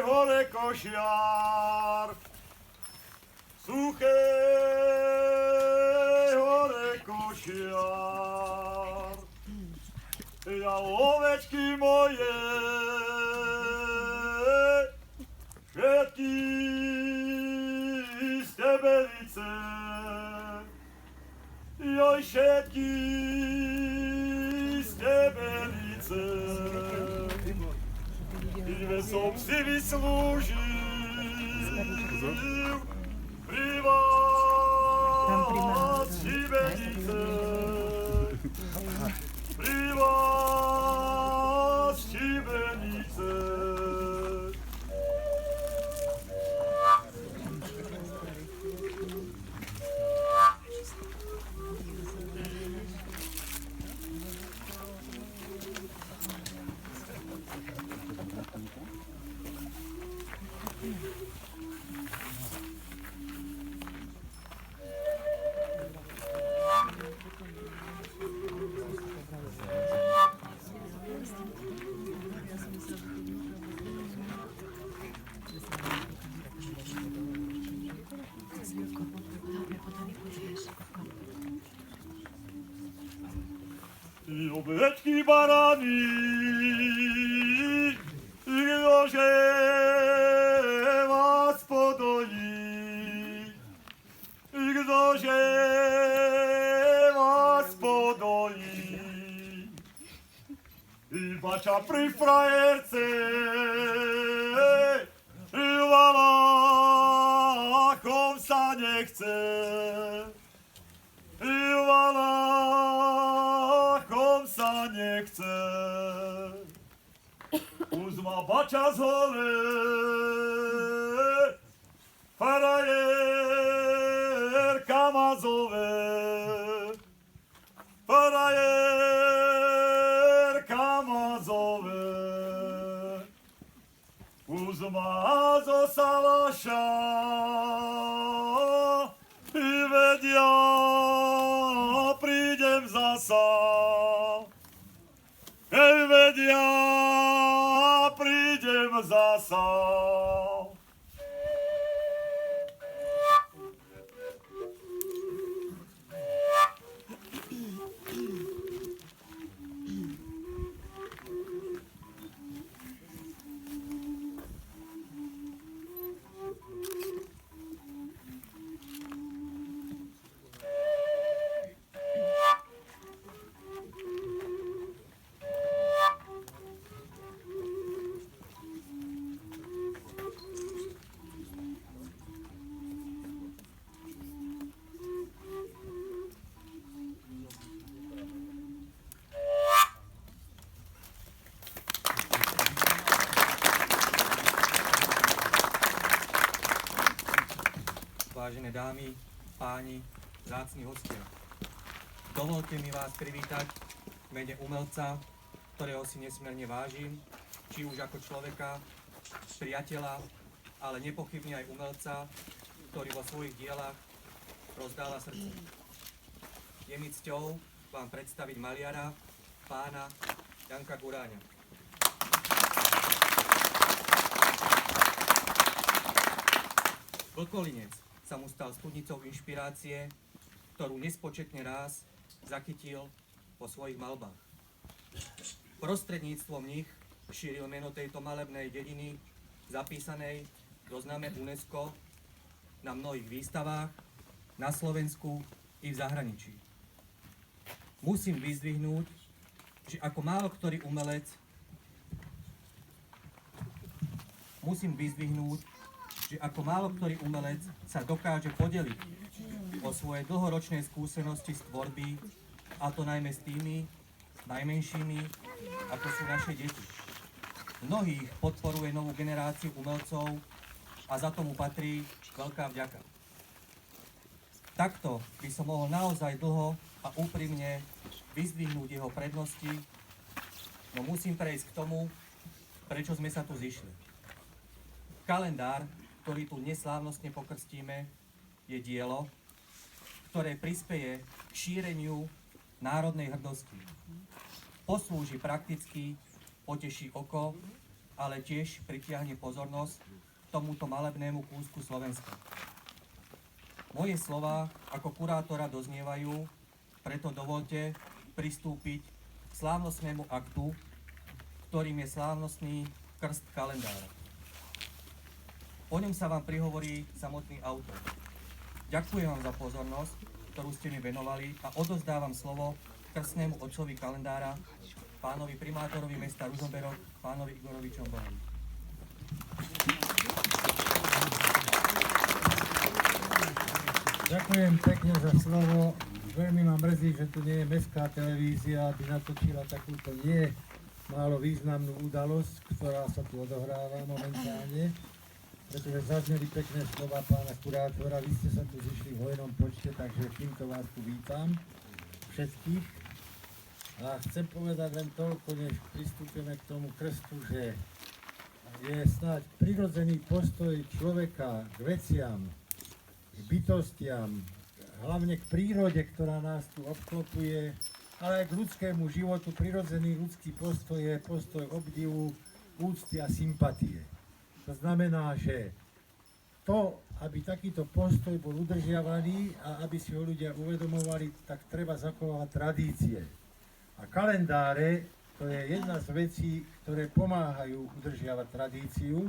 hore košiar, suchej hore košiar. Ja ovečky moje, všetky stebelice, joj všetky stebelice, ile som si vyslúžil pri vás šibenice, pri vás šibenice. I ovečky barany, kdože vás podojí, kdože vás podojí. Iba ča pri frajerce, valachom sa nechce, valachom sa nechce. Uzma bača z hole, frajerka ma zove, frajerka ma zove. Uzma zo salaša i vedia, prídem zasa. Hej, vedia, prídem zasa. Vážené dámy, páni, vzácni hostia. Dovolte mi vás privítať v mene umelca, ktorého si nesmierne vážim, či už ako človeka, priateľa, ale nepochybne aj umelca, ktorý vo svojich dielach rozdáva srdce. Je mi cťou vám predstaviť maliara, pána Janka Guráňa. Vlkolinec sa mu stal studnicou inšpirácie, ktorú nespočetne ráz zachytil vo svojich malbách. Prostredníctvom nich šíril meno tejto malebnej dediny, zapísanej v zozname UNESCO na mnohých výstavách na Slovensku i v zahraničí. Musím vyzdvihnúť, že ako málo ktorý umelec sa dokáže podeliť o svoje dlhoročné skúsenosti z tvorby, a to najmä s tými najmenšími, ako sú naše deti. Mnohých podporuje novú generáciu umelcov a za tomu patrí veľká vďaka. Takto by som mohol naozaj dlho a úprimne vyzdvihnúť jeho prednosti, no musím prejsť k tomu, prečo sme sa tu zišli. Kalendár, ktorý tu neslávnostne pokrstíme, je dielo, ktoré prispeje k šíreniu národnej hrdosti. Poslúži prakticky, poteší oko ale tiež pritiahne pozornosť k tomuto malebnému kúsku Slovenska. Moje slova ako kurátora doznievajú, preto dovolte pristúpiť k slávnostnému aktu, ktorým je slávnostný krst kalendára. O ňom sa vám prihovorí samotný autor. Ďakujem vám za pozornosť, ktorú ste mi venovali, a odovzdávam slovo krstnému otcovi kalendára, pánovi primátorovi mesta Ružomberok, pánovi Igorovi Čombonovi. Ďakujem pekne za slovo. Veľmi ma mrzí, že tu nie je mestská televízia, aby natočila takúto nie málo významnú udalosť, ktorá sa tu odohráva momentálne, pretože zazneli pekné slova pána kurátora. Vy ste sa tu zišli v hojnom počte, takže týmto vás tu vítam všetkých. A chcem povedať len toľko, než pristúpime k tomu krstu, že je snáď prirodzený postoj človeka k veciam, k bytostiam, hlavne k prírode, ktorá nás tu obklopuje, ale aj k ľudskému životu. Prirodzený ľudský postoj je postoj obdivu, úcty a sympatie. To znamená, že to, aby takýto postoj bol udržiavaný a aby si ho ľudia uvedomovali, tak treba zachovávať tradície. A kalendáre, to je jedna z vecí, ktoré pomáhajú udržiavať tradíciu,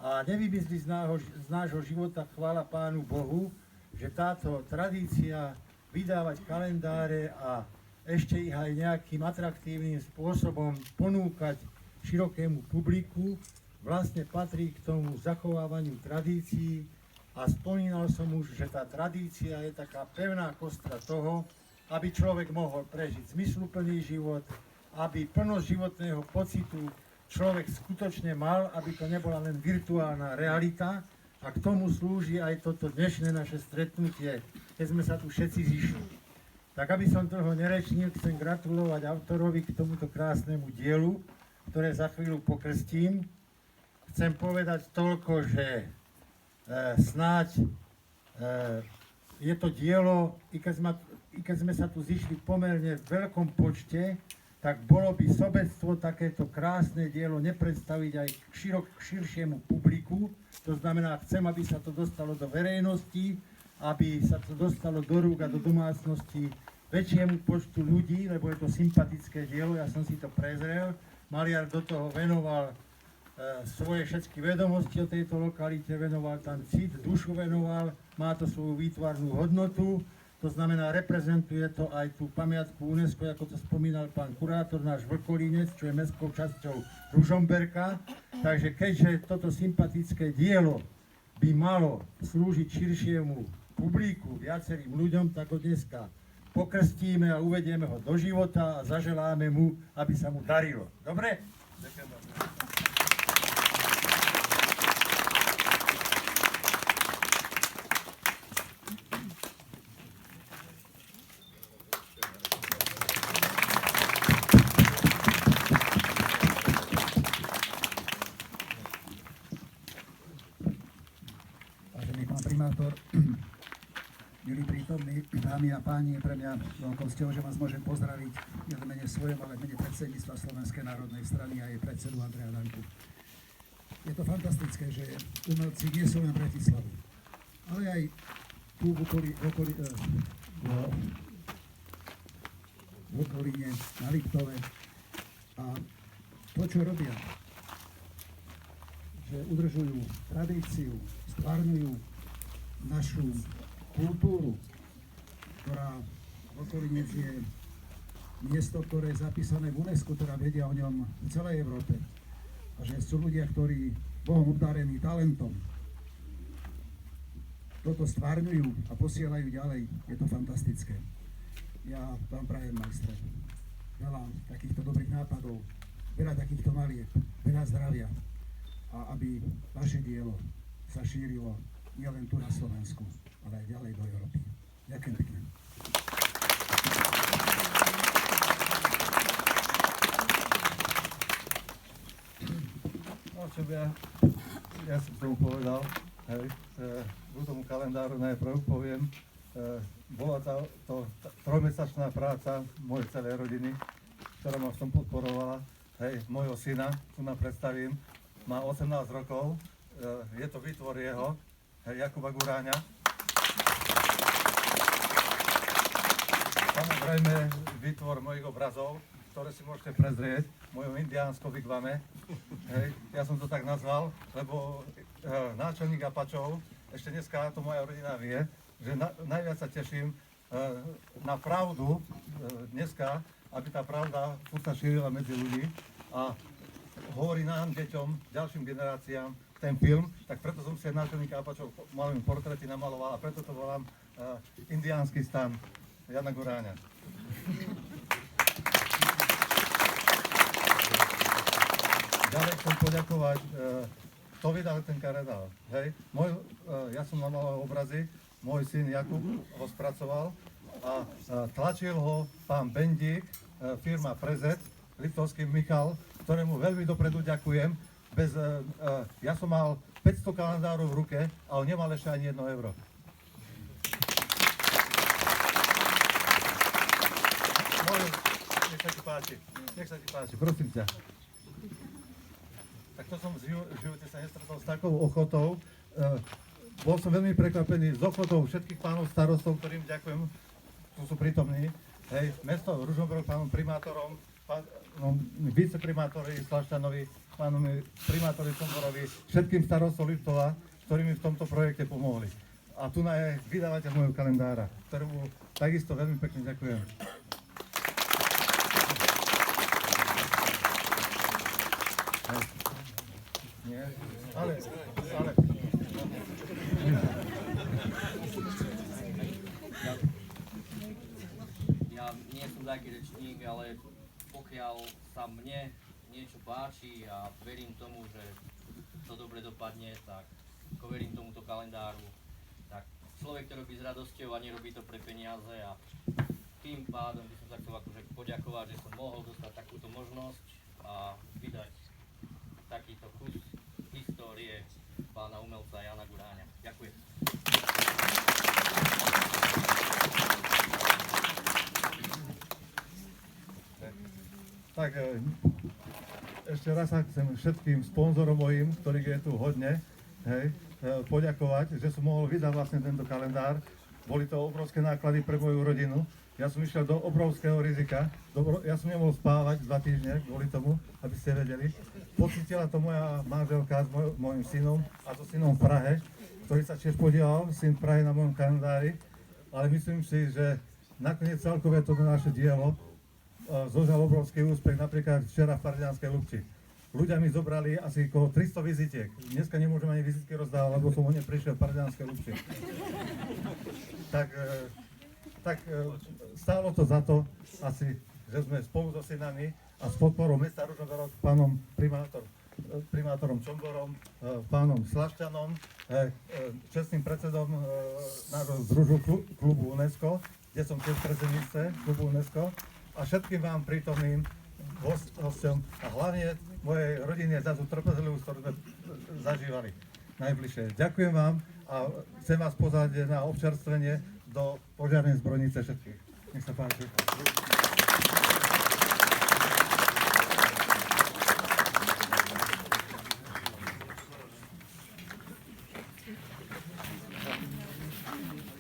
a nevymyslí z nášho života, chvála Pánu Bohu, že táto tradícia vydávať kalendáre a ešte ich aj nejakým atraktívnym spôsobom ponúkať širokému publiku vlastne patrí k tomu zachovávaniu tradícií. A spomínal som už, že tá tradícia je taká pevná kostra toho, aby človek mohol prežiť zmysluplný život, aby plnosť životného pocitu človek skutočne mal, aby to nebola len virtuálna realita. A k tomu slúži aj toto dnešné naše stretnutie, keď sme sa tu všetci zišli. Tak aby som toho nerečnil, chcem gratulovať autorovi k tomuto krásnemu dielu, ktoré za chvíľu pokrstím. Chcem povedať toľko, že snáď je to dielo, i keď sme sa tu zišli v pomerne veľkom počte, tak bolo by sobectvo takéto krásne dielo nepredstaviť aj k širšiemu publiku. To znamená, chcem, aby sa to dostalo do verejnosti, aby sa to dostalo do rúk a do domácnosti väčšiemu počtu ľudí, lebo je to sympatické dielo, ja som si to prezrel. Maliar do toho venoval svoje všetky vedomosti o tejto lokalite, venoval tam cit, dušu venoval, má to svoju výtvarnú hodnotu. To znamená, reprezentuje to aj tú pamiatku UNESCO, ako to spomínal pán kurátor, náš Vlkolínec, čo je mestskou časťou Ružomberka. Takže keďže toto sympatické dielo by malo slúžiť širšiemu publiku, viacerým ľuďom, tak ho dneska pokrstíme a uvedieme ho do života a zaželáme mu, aby sa mu darilo. Dobre? Ďakujem vám. Primátor, milí prítomní, dámy a páni, je pre mňa veľkou cťou, že vás môžem pozdraviť nielen mene svojom, ale v mene predsedníctva Slovenskej národnej strany a jej predsedu Andreja Danku. Je to fantastické, že umelci nie sú len v Bratislave, ale aj tu v okolíne, na Liptove. A to, čo robia, že udržujú tradíciu, stvárňujú našu kultúru, ktorá v Okolínec je miesto, ktoré je zapísané v UNESCO, ktorá vedia o ňom v celej Európe. A že sú ľudia, ktorí Bohom obdarení talentom toto stvárňujú a posielajú ďalej, je to fantastické. Ja vám prajem, majstre, veľa takýchto dobrých nápadov, veľa takýchto malieb, veľa zdravia a aby vaše dielo sa šírilo nielen tu na Slovensku, ale aj ďalej do Európy. Ďakujem pekne. No, čo by ja som tomu povedal, hej, k tomu kalendáru najprv poviem, bola to trojmesačná práca mojej celej rodiny, ktorá ma v tom podporovala. môjho syna, tu nám predstavím, má 18 rokov, je to výtvor jeho, Jakuba Guráňa. Samozrejme výtvor mojich obrazov, ktoré si môžete prezrieť v mojom indiánskom wigwame. Ja som to tak nazval, lebo náčelník Apačov, ešte dneska to moja rodina vie, že najviac sa teším na pravdu dneska, aby tá pravda sa šírila medzi ľudí a hovorí nám, deťom, ďalším generáciám ten film, tak preto som si aj náčelníka Apačov malými portréty namaloval a preto to volám Indiánsky stan Jana Guráňa. Ďalej chcem poďakovať, kto vydal ten karedál. Ja som namaloval obrazy, môj syn Jakub ho spracoval a tlačil ho pán Bendík, firma Prezet, Liptovský Michal, ktorému veľmi dopredu ďakujem. Ja som mal 500 kalendárov v ruke a on nemal ešte ani 1 euro. Nech sa ti páči, prosím ťa. Tak to som v živote sa nestretol s takou ochotou. Bol som veľmi prekvapený s ochotou všetkých pánov starostov, ktorým ďakujem, tu sú prítomní. Mesto Ružomberok, pánom primátorom, viceprimátori Slašťanovi, pánovi primátori Čomborovi, všetkým starostom Liptova, ktorí mi v tomto projekte pomohli. A tu je vydavateľ môjho kalendára, ktorému takisto veľmi pekne ďakujem. Nie, ale. Ja nie som taký rečník, ale pokiaľ sa mne niečo páči a verím tomu, že to dobre dopadne, tak ako verím tomuto kalendáru, tak človek to robí s radosťou a nerobí to pre peniaze a tým pádom by som sa chcel akože poďakovať, že som mohol dostať takúto možnosť a vydať takýto kus histórie pána umelca Jana Guráňa. Ďakujem. Tak ešte raz sa chcem všetkým sponzorom mojim, ktorých je tu hodne, poďakovať, že som mohol vydať vlastne tento kalendár. Boli to obrovské náklady pre moju rodinu. Ja som išiel do obrovského rizika. Ja som nemohol spávať 2 týždne kvôli tomu, aby ste vedeli. Pocítila to moja manželka s mojim synom a so synom v Prahe, ktorý sa tiež podielal, syn v Prahe na mojom kalendári. Ale myslím si, že nakoniec celkové toto naše dielo zožal obrovský úspech, napríklad včera v Pardianskej Lubči. Ľudia mi zobrali asi okolo 300 vizitiek. Dneska nemôžem ani vizitky rozdávať, lebo som ho neprišiel v Pardianskej Lubči. Tak stálo to za to asi, že sme spolu so synami a s podporou mesta Ružomberok, pánom primátorom Čomborom, pánom Slašťanom, čestným predsedom nášho združu klubu UNESCO, kde som tiež predsedníctve klubu UNESCO, a všetkým vám prítomným hosťom a hlavne mojej rodine za tú trpezlivosť, ktorú sme zažívali najbližšie. Ďakujem vám a chcem vás pozvať na občerstvenie do požiarnej zbrojnice všetkých. Nech sa páči.